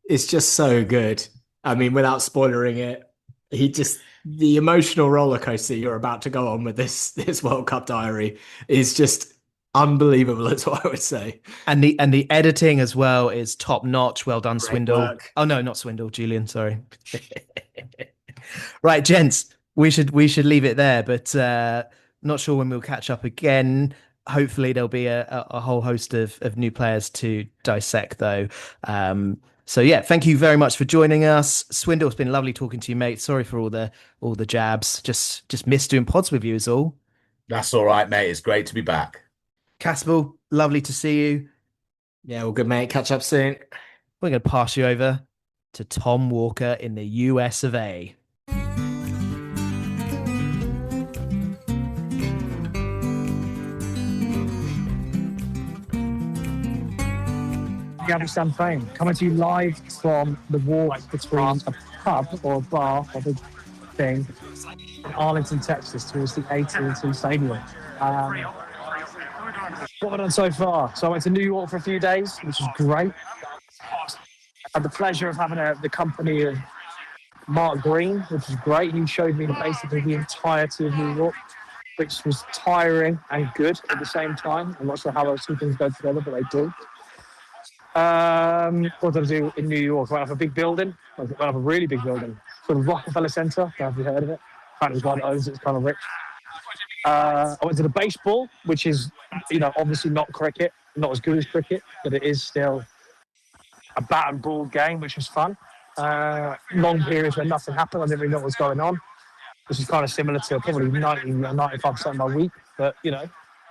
It's just so good. I mean, without spoiling it, the emotional roller coaster you're about to go on with this World Cup diary is just unbelievable. That's what I would say. And the editing as well is top notch. Well done, Great Swindle. work. Oh no, not Swindle, Julian. Sorry. Right, gents, we should leave it there. But not sure when we'll catch up again. Hopefully there'll be a whole host of new players to dissect, though. So yeah, thank you very much for joining us. Swindle, it's been lovely talking to you, mate. Sorry for all the jabs. Just missed doing pods with you is all. That's all right, mate. It's great to be back. Caspel, lovely to see you. Yeah, well, good, mate. Catch up soon. We're going to pass you over to Tom Walker in the US of A. Gavin Champagne coming to you live from the walk between a pub or a bar or the thing in Arlington, Texas, towards the AT&T Stadium. What have I done so far? So I went to New York for a few days, which was great. I had the pleasure of having the company of Mark Green, which was great. He showed me basically the entirety of New York, which was tiring and good at the same time. I'm not sure how those two things go together, but they do. What did I do in New York? I went up a big building. I went up a really big building, sort of Rockefeller Center. Have you heard of it? Apparently, the guy that owns it's kind of rich. I went to the baseball, which is, obviously not cricket, not as good as cricket, but it is still a bat and ball game, which was fun. Long periods where nothing happened. I didn't really know what was going on, which is kind of similar to probably 90 or 95% of my week. But,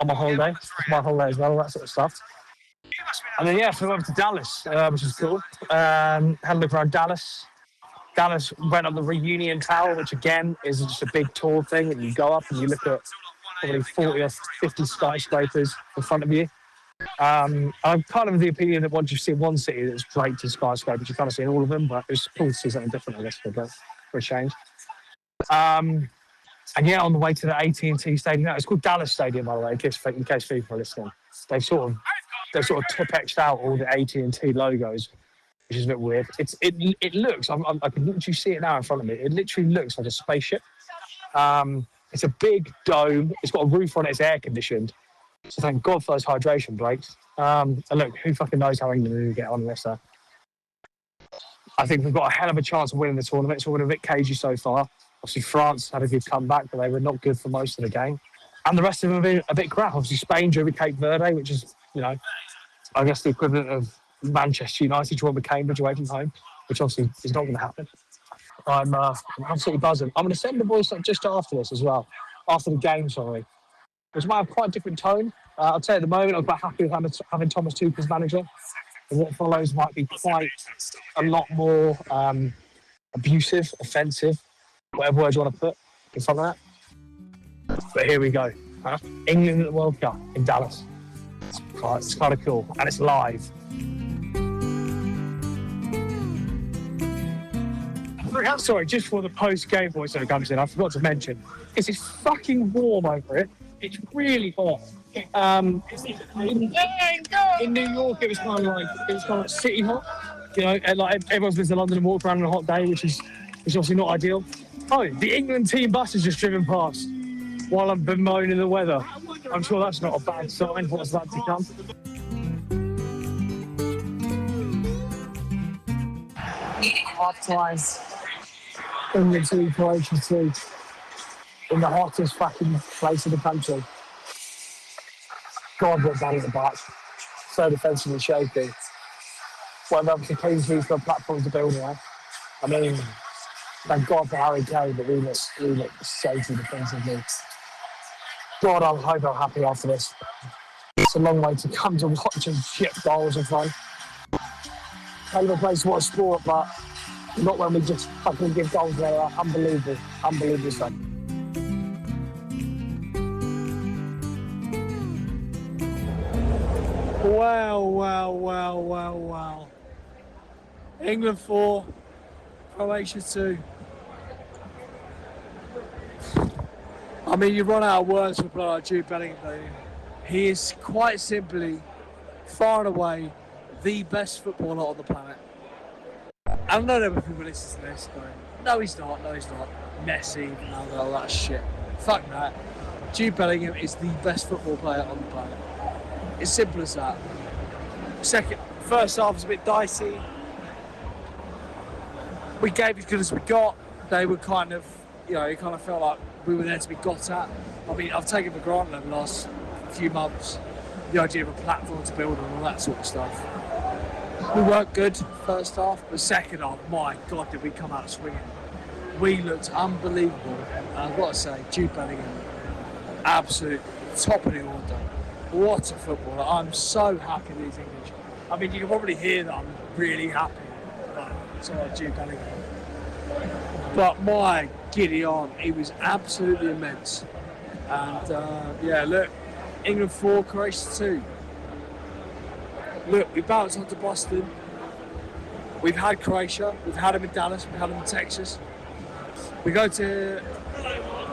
on my holiday. It's my holiday as well, all that sort of stuff. And then, flew over to Dallas, which was cool. Had a look around Dallas. Dallas went on the Reunion Tower, which again is just a big tall thing. And you go up and you look at probably 40 or 50 skyscrapers in front of you. I'm kind of of the opinion that once you see one city that's great to skyscrapers, you kind of see all of them, but it's cool to see something different, I guess, for a change. And on the way to the AT&T Stadium, it's called Dallas Stadium, by the way, in case people are listening. They've sort of tip-etched out all the AT&T logos, which is a bit weird. It looks, I can literally see it now in front of me. It literally looks like a spaceship. It's a big dome. It's got a roof on it. It's air-conditioned. So thank God for those hydration breaks. And look, who fucking knows how England are going to get on this? I think we've got a hell of a chance of winning the tournament. It's all been a bit cagey so far. Obviously, France had a good comeback, but they were not good for most of the game. And the rest of them have been a bit crap. Obviously, Spain drew with Cape Verde, which is, I guess the equivalent of Manchester United drawing with Cambridge away from home, which obviously is not going to happen. I'm absolutely buzzing. I'm going to send the voice up just after this as well, after the game, sorry. Which might have quite a different tone. I'll tell you at the moment, I'm quite happy with having Thomas Tuchel as manager. And what follows might be quite a lot more abusive, offensive, whatever word you want to put in front of that. But here we go. England at the World Cup in Dallas. It's kind of cool. And it's live. Sorry, just for the post-game voice that comes in, I forgot to mention, it's fucking warm over it. It's really hot. In New York, it was kind of like city hot. And like everyone's been to London and walked around on a hot day, which is obviously not ideal. Oh, the England team bus has just driven past while I'm bemoaning the weather. I'm sure that's not a bad sign. What's that to come? Half-time. England 2, Croatia 2. In the hottest fucking place in the country. God, we're bad at the back. So defensively shaky. Whether up to Kingsley for a platform to build on. I mean, thank God for Harry Kane, but we look shaky defensively. God, I hope I'm happy after this. It's a long way to come to watching shit goals and fun. Hell of a place to watch sport, but not when we just fucking give goals there. Unbelievable. Unbelievable stuff. Wow. England 4, Croatia 2. I mean, you run out of words for a player like Jude Bellingham, don't you? He is quite simply, far and away, the best footballer on the planet. I know there were people listening to this going, no he's not. Messi, Ronaldo, all that shit. Fuck that. Jude Bellingham is the best football player on the planet. It's simple as that. First half was a bit dicey. We gave as good as we got. They were kind of, it kind of felt like we were there to be got at. I mean, I've taken for granted over the last few months the idea of a platform to build on, all that sort of stuff. We weren't good first half, but second half, my God, did we come out swinging. We looked unbelievable. And I've got to say, Jude Bellingham, absolute top of the order. What a footballer. I'm so happy that he's English. I mean, you can probably hear that I'm really happy. Sorry, Jude Bellingham. But my giddy on, he was absolutely immense. And look, England 4, Croatia 2. Look, we bounced onto Boston. We've had Croatia, we've had them in Dallas, we've had them in Texas. We go to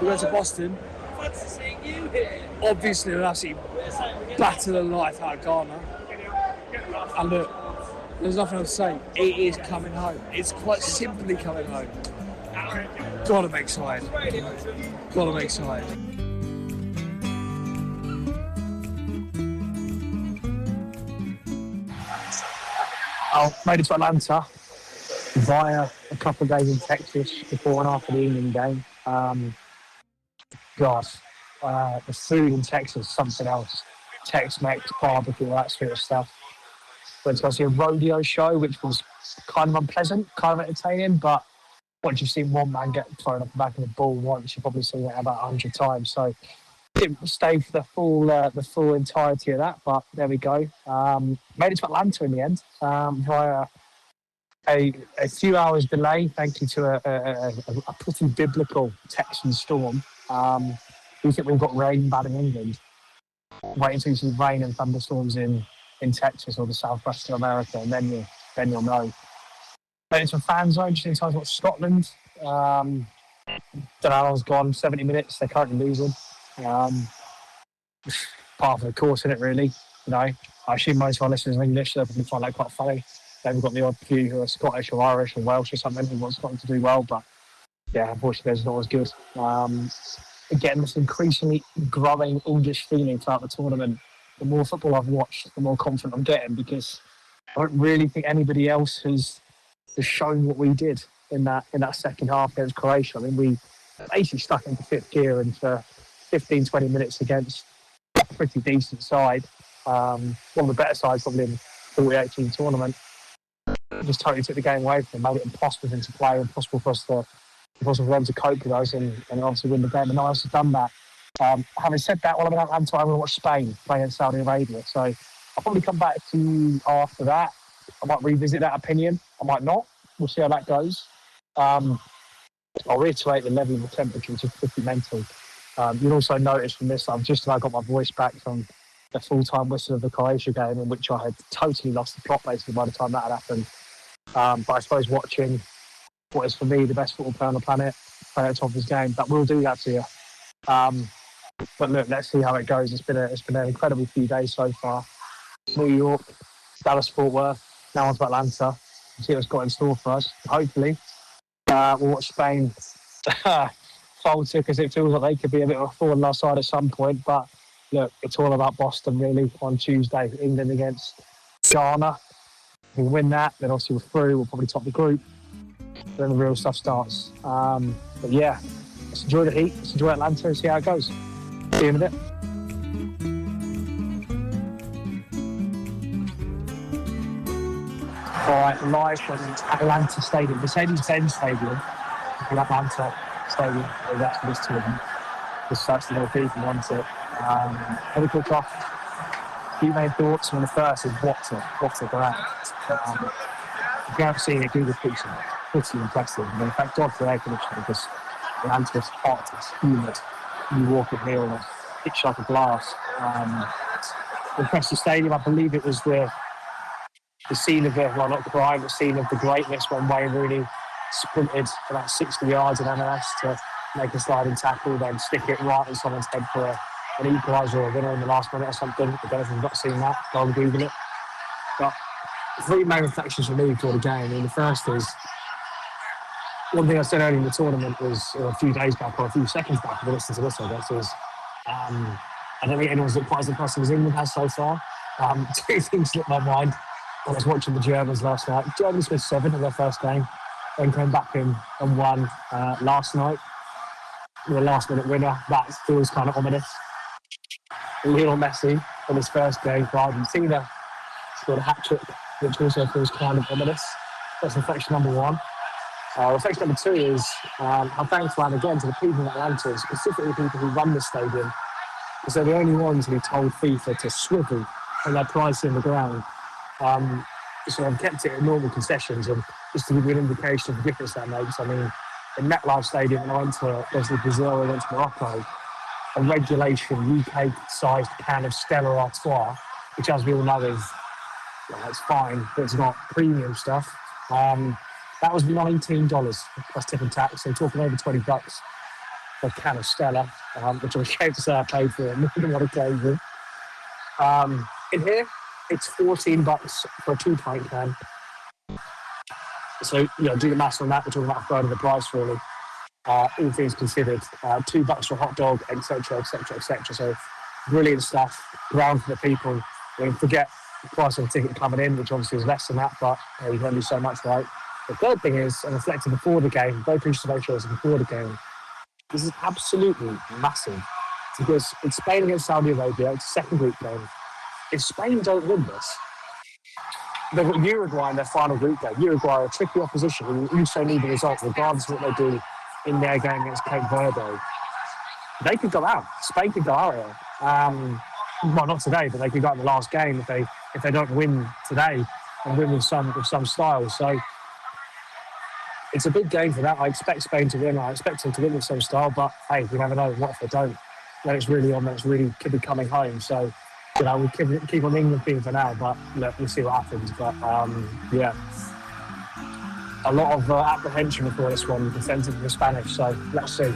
Boston. Obviously, we'll absolutely batter the life out of Ghana. And look, there's nothing else to say. It is coming home. It's quite simply coming home. God, I'm excited. I made it to Atlanta via a couple of days in Texas before and after the England game. The food in Texas is something else. Tex-Mex, barbecue, all that sort of stuff. Went to go see a rodeo show, which was kind of unpleasant, kind of entertaining, but once you've seen one man get thrown off the back of the ball once, you've probably seen it about 100 times. So didn't stay for the full entirety of that, but there we go. Made it to Atlanta in the end via a few hours delay, thank you to a pretty biblical Texan storm. We think we've got rain bad in England. Wait until you see rain and thunderstorms in Texas or the southwest of America, and then you'll know. But it's a fan zone, just in time to Scotland. Don't know how long's gone, 70 minutes. They're currently losing. Part of the course, isn't it, really? You know, I assume most of our listeners are English, so they probably find that quite funny. They've got the odd few who are Scottish or Irish or Welsh or something who want Scotland to do well, but yeah, unfortunately, it's not as good. Again, this increasingly growing English feeling throughout the tournament. The more football I've watched, the more confident I'm getting, because I don't really think anybody else has shown what we did in that second half against Croatia. I mean, we basically stuck into fifth gear and for 15, 20 minutes against a pretty decent side. One of the better sides probably in the 2018 tournament. Just totally took the game away from them, made it impossible for them to play, impossible for them to cope with us and obviously win the game. And no one else has done that. Having said that, while I'm in Atlanta, I'm going to watch Spain play against Saudi Arabia. So I'll probably come back to you after that. I might revisit that opinion. I might not. We'll see how that goes. I'll reiterate the level of the temperature, which is pretty mental. You'll also notice from this, I've just about got my voice back from the full-time whistle of the Croatia game, in which I had totally lost the plot basically by the time that had happened. But I suppose watching what is for me the best football player on the planet play at the top of his game, that will do that to you. But look, let's see how it goes. It's been an incredible few days so far. New York, Dallas, Fort Worth, now on to Atlanta. See what's got in store for us. Hopefully, we'll watch Spain falter, because it feels like they could be a bit of a thorn in our side at some point. But look, it's all about Boston really on Tuesday. England against Ghana. If we win that, then obviously we're through. We'll probably top the group. Then the real stuff starts. But yeah, let's enjoy the heat. Let's enjoy Atlanta and see how it goes. See you in a bit. All right, live from Atlanta Stadium, Mercedes-Benz Stadium, Atlanta Stadium. That's what this tournament. Just such the little people want it. Very quick off. Few main thoughts. One of the first is what a ground. If you haven't seen it, Google picture. Pretty impressive. I mean, in fact, God for air conditioning, because Atlanta is hot, it's humid. You walk in here and it's like a glass. Impressive stadium. I believe it was the scene of the scene of the greatness when Wayne Rooney sprinted about 60 yards in MLS to make a sliding tackle, then stick it right in someone's head for an equaliser or a winner in the last minute or something. I don't know if you've not seen that, go and Google it. But three main reflections for me for the game. I mean, the first is, one thing I said earlier in the tournament was a few days back, or a few seconds back, if you listen to this, I guess, is I don't think anyone's looked quite as impressive as England has so far. Two things slipped my mind when I was watching the Germans last night. Germans missed 7 in their first game, then came back in and won last night. The last-minute winner, that feels kind of ominous. Lionel Messi in his first game for Argentina scored a hat-trick, which also feels kind of ominous. That's reflection number one. Reflection number two is how thankful I am again to the people in Atlanta, specifically people who run the stadium, because they're the only ones who told FIFA to swivel on their price in the ground. So I've kept it at normal concessions, and just to give you an indication of the difference that makes, I mean, in MetLife Stadium, when I went to Brazil, I went to Morocco, a regulation UK-sized can of Stella Artois, which, as we all know, is it's fine, but it's not premium stuff. That was $19 plus tip and tax, so talking over $20 for a can of Stella, which I was ashamed to say I paid for it more than one occasion. In here, it's $14 for a 2-pint can. So, do the maths on that. We're talking about a third of the price, really. All things considered, $2 for a hot dog, etc., etc., etc. So, brilliant stuff. Ground for the people. I mean, forget the price of the ticket coming in, which obviously is less than that, but you can only do so much, right? The third thing is, and reflecting before the game, very crucial to make sure it's before the game, this is absolutely massive. Because it's Spain against Saudi Arabia, it's a second group game. If Spain don't win this, they've got Uruguay in their final group game. Uruguay are a tricky opposition who also need the result, regardless of what they do in their game against Cape Verde. they could go out. Spain could go out here. Well, not today, but they could go out in the last game if they don't win today and win with some style. So it's a big game for that. I expect Spain to win. I expect them to win with some style, but hey, we never know. What if they don't? Then it's really on. That's really could be coming home. So we keep on England theme for now, but look, we'll see what happens. But yeah, a lot of apprehension before this one, defensive for the Spanish. So let's see.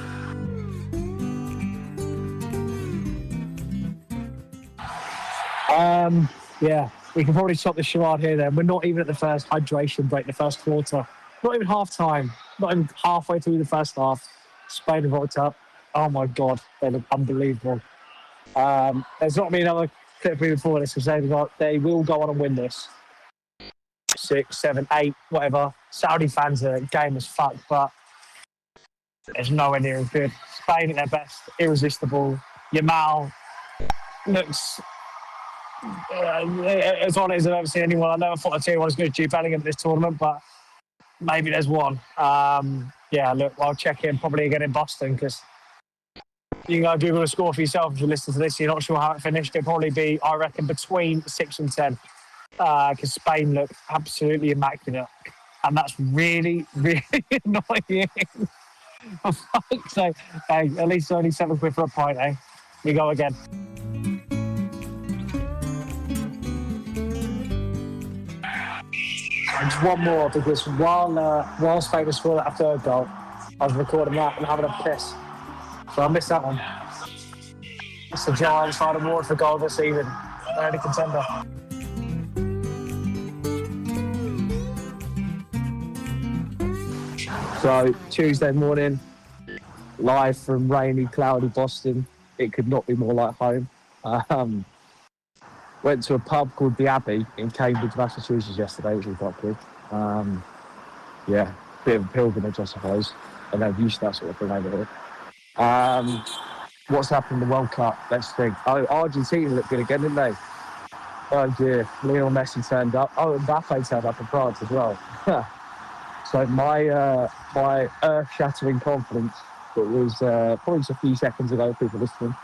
Yeah, we can probably stop the charade here then. We're not even at the first hydration break, the first quarter. Not even half time. Not even halfway through the first half. Spain have rocked up. Oh my God, they look unbelievable. There's not been another clip before this because they will go on and win this. 6, 7, 8, whatever. Saudi fans are game as fuck, but there's nowhere near as good. Spain at their best, irresistible. Yamal looks as on as I've ever seen anyone. I never thought I'd see one as good as Jude Bellingham at this tournament, but maybe there's one. Yeah, look, I'll check in probably again in Boston because you can go Google a score for yourself if you listen to this. You're not sure how it finished. It'll probably be, I reckon, between 6 and 10 because Spain look absolutely immaculate. And that's really, really annoying. For fuck's sake. Hey, at least only £7 for a pint, eh? We go again. And just one more, because while Spain was scoring that third goal, I was recording that and having a piss. So I missed that one. It's the Giants' final award for goal this season. Early contender. So Tuesday morning, live from rainy, cloudy Boston. It could not be more like home. Went to a pub called The Abbey in Cambridge, Massachusetts yesterday, which was quite good. Yeah, bit of a pilgrimage, I suppose. And they're used to that sort of thing over here. What's happened in the World Cup? Let's think. Oh, Argentina looked good again, didn't they? Oh dear, Lionel Messi turned up. Oh, Mbappe turned up in France as well. So my earth-shattering confidence that was probably just a few seconds ago, people listening,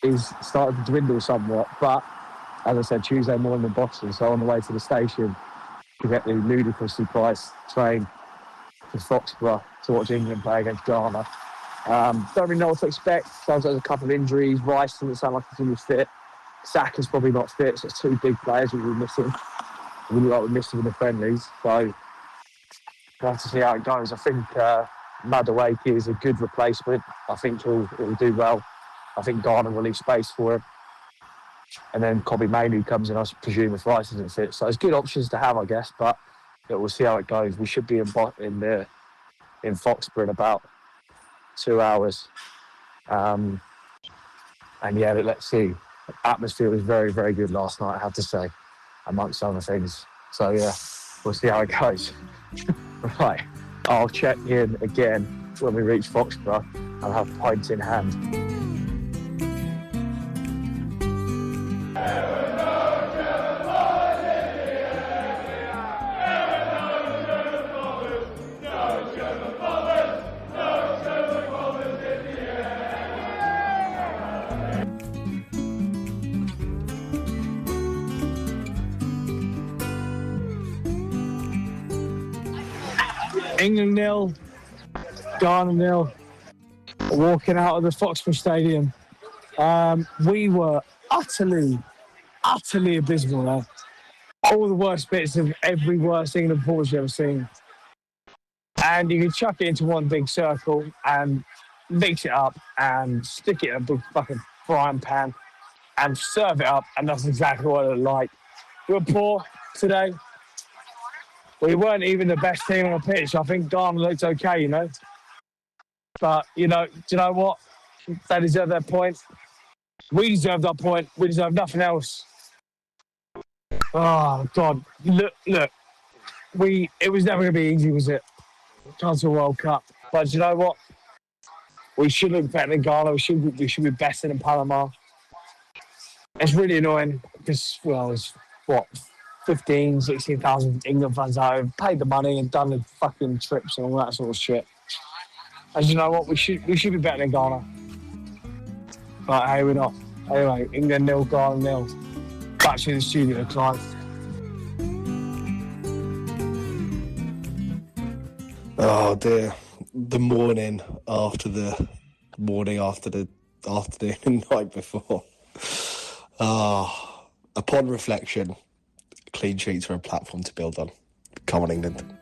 is starting to dwindle somewhat. But as I said, Tuesday morning in Boston, so on the way to the station to get the ludicrously priced train to Foxborough to watch England play against Ghana. Don't really know what to expect. Sounds like there's a couple of injuries. Rice doesn't sound like he's going to be fit. Saka's probably not fit, so it's two big players we're missing. We look like we're missing in the friendlies. So we'll have to see how it goes. I think Madueke is a good replacement. I think he'll do well. I think Ghana will leave space for him. And then Kobe Mainoo comes in, I presume, if Rice isn't fit. So it's good options to have, I guess, but we'll see how it goes. We should be in Foxborough in about 2 hours. And yeah, let's see. The atmosphere was very, very good last night, I have to say, amongst other things. So yeah, we'll see how it goes. Right, I'll check in again when we reach Foxborough and have pints in hand. England 0, Ghana 0. Walking out of the Foxborough Stadium. We were utterly abysmal there. All the worst bits of every worst England performance you've ever seen. And you can chuck it into one big circle and mix it up and stick it in a big fucking frying pan and serve it up, and that's exactly what it looked like. We were poor today. We weren't even the best team on the pitch. I think Ghana looked okay, you know. But, do you know what? They deserve their point. We deserved our point. We deserve nothing else. Oh, God. Look. It was never going to be easy, was it? Chance of a World Cup. But you know what? We should look better than Ghana. We should be better than Panama. It's really annoying because, well, it's what? 15, 16,000 England fans out have paid the money and done the fucking trips and all that sort of shit. And you know what? We should be better than Ghana. Right, here we're off. Anyway, England 0, Ghana 0. Back to the studio, Clive. Oh dear. The morning after the afternoon and night before. Upon reflection, clean sheets are a platform to build on. Come on, England.